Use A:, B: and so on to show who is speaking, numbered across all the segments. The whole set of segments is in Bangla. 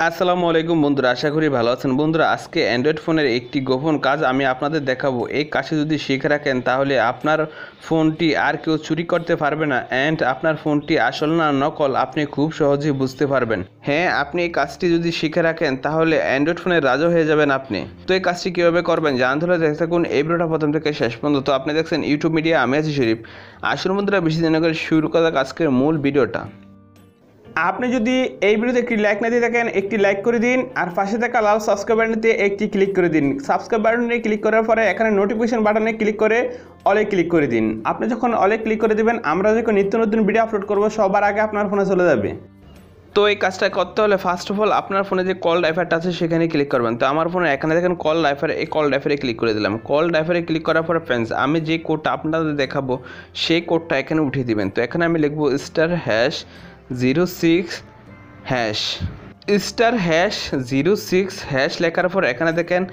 A: আসসালামু আলাইকুম বন্ধুরা, আশা করি ভালো আছেন। বন্ধুরা, আজকে অ্যান্ড্রয়েড ফোনের একটি গোপন কাজ আমি আপনাদের দেখাবো। এই কাজটি যদি শিখে রাখেন তাহলে আপনার ফোনটি আর কেউ চুরি করতে পারবে না, অ্যান্ড আপনার ফোনটি আসল না নকল আপনি খুব সহজেই বুঝতে পারবেন। হ্যাঁ, আপনি এই কাজটি যদি শিখে রাখেন তাহলে অ্যান্ড্রয়েড ফোনের রাজা হয়ে যাবেন আপনি। তো এই কাজটি কীভাবে করবেন জানতে হলে দেখতে থাকুন এই ভিডিওটা প্রথম থেকে শেষ পর্যন্ত। তো আপনি দেখছেন ইউটিউব মিডিয়া, আমি আছি শরীফ। আসুন বন্ধুরা, বেশি দিন করে শুরু করা আজকের মূল ভিডিওটা। আপনি যদি এই ভিডিওতে একটি লাইক না দিয়ে থাকেন, একটি লাইক করে দিন, আর পাশে থাকা লাল সাবস্ক্রাইব বাটনটিতে একটি ক্লিক করে দিন। সাবস্ক্রাইব বাটনে ক্লিক করার পরে এখানে নোটিফিকেশন বাটনে ক্লিক করে অলে ক্লিক করে দিন। আপনি যখন অলে ক্লিক করে দিবেন, আমরা যখন নিত্য নতুন ভিডিও আপলোড করব সবার আগে আপনার ফোনে চলে যাবে। তো এই কাজটা করতে হলে ফার্স্ট অফ অল আপনার ফোনে যে কল ড্রাইভারটা আছে সেখানে ক্লিক করবেন। তো আমার ফোনে এখানে দেখেন কল ড্রাইভার, এই কল ড্রাইভারে ক্লিক করে দিলাম। কল ড্রাইভারে ক্লিক করার পরে ফ্রেন্ডস, আমি যে কোডটা আপনাদের দেখাবো সেই কোডটা এখানে উঠিয়ে দিবেন। তো এখানে আমি লিখবো *#06# *#06# লেখার পর এখানে দেখেন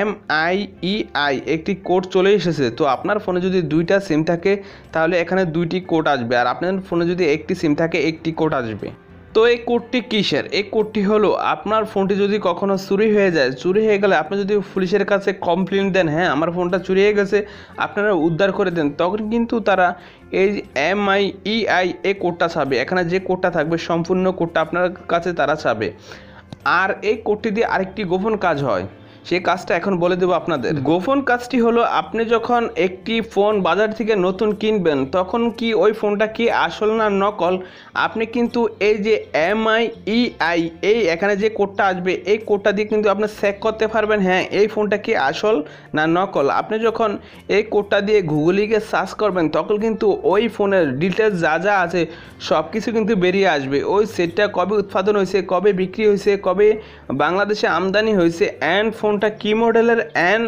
A: MIEI একটি কোড চলে এসেছে। তো আপনার ফোনে যদি দুইটা সিম থাকে তাহলে এখানে দুইটি কোড আসবে, আর আপনার ফোনে যদি একটি সিম থাকে একটি কোড আসবে। তো এই কোডটি কিসের? এই কোডটি হলো আপনার ফোনটি যদি কখনো চুরি হয়ে যায়, চুরি হয়ে গেলে আপনি যদি পুলিশের কাছে কমপ্লেন দেন, হ্যাঁ আমার ফোনটা চুরি হয়ে গেছে, আপনারা উদ্ধার করে দেন, তখন কিন্তু তারা এই MIEI এই কোডটা চাবে। এখানে যে কোডটা থাকবে সম্পূর্ণ কোডটা আপনার কাছে তারা চাবে। আর এই কোডটি দিয়ে আরেকটি গোপন কাজ হয়, সেই কাজটা এখন বলে দেবো আপনাদের। গোপন কাজটি হলো আপনি যখন একটি ফোন বাজার থেকে নতুন কিনবেন তখন কি ওই ফোনটা কি আসল না নকল আপনি কিন্তু এই যে MIEI এই এখানে যে কোডটা আসবে এই কোডটা দিয়ে কিন্তু আপনি চেক করতে পারবেন, হ্যাঁ এই ফোনটা কি আসল না নকল। আপনি যখন এই কোডটা দিয়ে গুগলে গিয়ে সার্চ করবেন তখন কিন্তু ওই ফোনের ডিটেলস যা যা আছে সব কিছু কিন্তু বেরিয়ে আসবে। ওই সেটটা কবে উৎপাদন হয়েছে, কবে বিক্রি হয়েছে, কবে বাংলাদেশে আমদানি হয়েছে, অ্যান্ড ফোনটা কী মডেলের, অ্যান্ড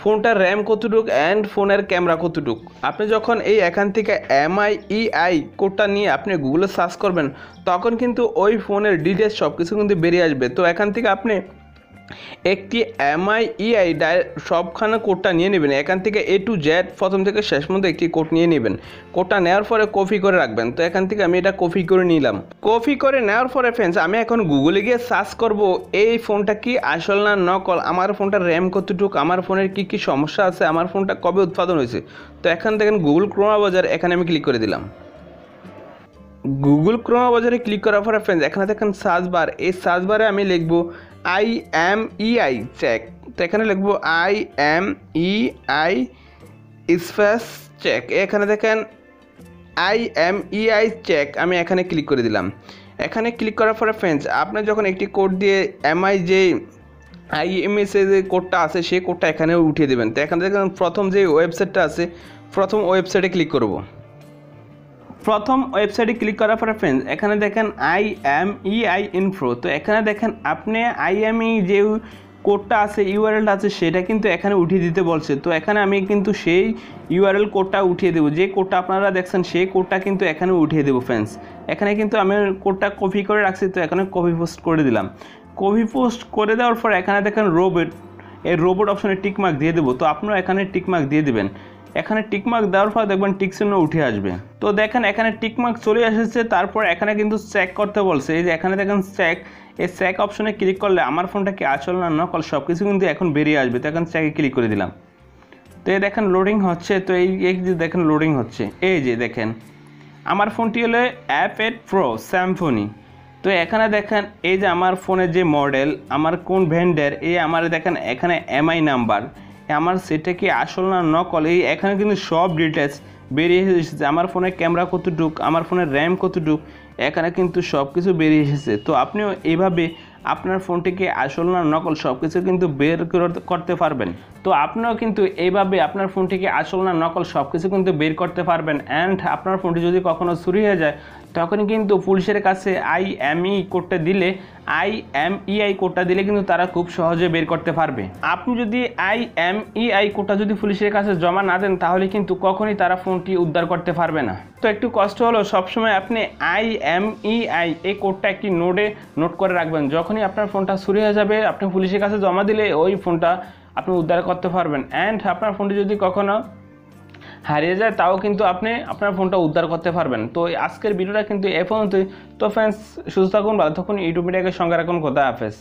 A: ফোনটার র্যাম কতটুক, অ্যান্ড ফোনের ক্যামেরা কতটুক। আপনি যখন এই এখান থেকে MIEI কোডটা নিয়ে আপনি গুগলে সার্চ করবেন তখন কিন্তু ওই ফোনের ডিটেলস সব কিছু কিন্তু বেরিয়ে আসবে। তো এখান থেকে আপনি একটি MIEI সবখানে কোডটা নিয়ে নেবেন। এখান থেকে A to Z প্রথম থেকে শেষ পর্যন্ত একটি কোড নিয়ে নেবেন। কোডটা নেওয়ার পরে কপি করে রাখবেন। তো এখান থেকে আমি এটা কপি করে নিলাম। কপি করে নেওয়ার পরে ফ্রেন্ডস, আমি এখন গুগলে গিয়ে সার্চ করব এই ফোনটা কি আসল না নকল, আমার ফোনটার র্যাম কতটুক, আমার ফোনের কি কি সমস্যা আছে, আমার ফোনটা কবে উৎপাদন হয়েছে। তো এখান দেখেন গুগল ক্রোম বাজার, এখানে আমি ক্লিক করে দিলাম। গুগল ক্রোম বাজারে ক্লিক করার পরে ফ্রেন্ডস এখানে দেখেন সার্চ বার, এই সার্চ বারে আমি লিখব IMEI চেক। তো এখানে লিখব IMEI স্পেস চেক। এখানে দেখেন IMEI চেক, আমি এখানে ক্লিক করে দিলাম। এখানে ক্লিক করার পরে ফ্রেন্ডস আপনি যখন একটি কোড দিয়ে IMEI যে কোডটা আছে সেই কোডটা এখানে উঠিয়ে দেবেন। তো এখানে দেখেন প্রথম যে ওয়েবসাইটটা আছে, প্রথম ওয়েবসাইটে ক্লিক করব। প্রথম ওয়েবসাইটে ক্লিক করার পরে ফ্রেন্ডস এখানে দেখেন IMEI ইনফো। তো এখানে দেখেন আপনি IMEI যে কোডটা আছে, ইউআরএলটা আছে সেটা কিন্তু এখানে উঠিয়ে দিতে বলছে। তো এখানে আমি কিন্তু সেই ইউআরএল কোডটা উঠিয়ে দেবো, যে কোডটা আপনারা দেখছেন সেই কোডটা কিন্তু এখানে উঠিয়ে দেবো ফ্রেন্ডস। এখানে কিন্তু আমি কোডটা কপি করে রাখছি, তো এখানে কপি পোস্ট করে দিলাম। কপি পোস্ট করে দেওয়ার পর এখানে দেখেন রোবট, এই রোবট অপশনে টিকমার্ক দিয়ে দেবো। তো আপনারা এখানে টিকমার্ক দিয়ে দেবেন। এখানে টিকমার্ক দেওয়ার পর দেখবেন টিক চিহ্ন উঠে আসবে। তো দেখেন এখানে টিকমার্ক চলে এসেছে। তারপর এখানে কিন্তু চেক করতে বলছে, এই যে এখানে দেখেন চেক, এই চেক অপশনে ক্লিক করলে আমার ফোনটা কি আসল না নকল সব কিছু কিন্তু এখন বেরিয়ে আসবে। তো এখন চেকে ক্লিক করে দিলাম। তো এই দেখেন লোডিং হচ্ছে। তো এই যে দেখেন লোডিং হচ্ছে, এই যে দেখেন আমার ফোনটি হলো F8 Pro স্যামসনি। তো এখানে দেখেন এই যে আমার ফোনের যে মডেল, আমার কোন ভেন্ডার, এই আমার দেখেন এখানে MI নাম্বার, আমার সেটা কি আসল না নকল এই এখানে কিন্তু সব ডিটেলস বেরিয়ে এসেছে। আমার ফোনের ক্যামেরা কতটুক, আমার ফোনের র্যাম কতটুক, এখানে কিন্তু সব কিছু বেরিয়ে এসেছে। তো আপনিও এইভাবে আপনার ফোনটিকে আসল না নকল সব কিছু কিন্তু বের করতে পারবেন। তো আপনিও কিন্তু এইভাবে আপনার ফোনটিকে আসল না নকল সব কিছু কিন্তু বের করতে পারবেন। অ্যান্ড আপনার ফোনটি যদি কখনো চুরি হয়ে যায় তখন কিন্তু পুলিশের কাছে IMEI কোডটা দিলে কিন্তু তারা খুব সহজে বের করতে পারবে। আপনি যদি IMEI কোডটা যদি পুলিশের কাছে জমা না দেন তাহলে কিন্তু কখনোই তারা ফোনটি উদ্ধার করতে পারবে না। তো একটু কষ্ট হলো, সবসময় আপনি IMEI এই কোডটা একটি নোট করে রাখবেন। যখনই আপনার ফোনটা চুরি হয়ে যাবে আপনি পুলিশের কাছে জমা দিলে ওই ফোনটা আপনি উদ্ধার করতে পারবেন। অ্যান্ড আপনার ফোনটি যদি কখনো হারিয়ে যায় তাও কিন্তু আপনি আপনার ফোনটা উদ্ধার করতে পারবেন। তো আজকের ভিডিওটা কিন্তু এ পর্যন্তই। তো ফ্রেন্ডস, সুস্থ থাকুন, ভালো থাকুন, ইউটিউব মিডিয়াকে সঙ্গে রাখুন। খোদা হাফেজ।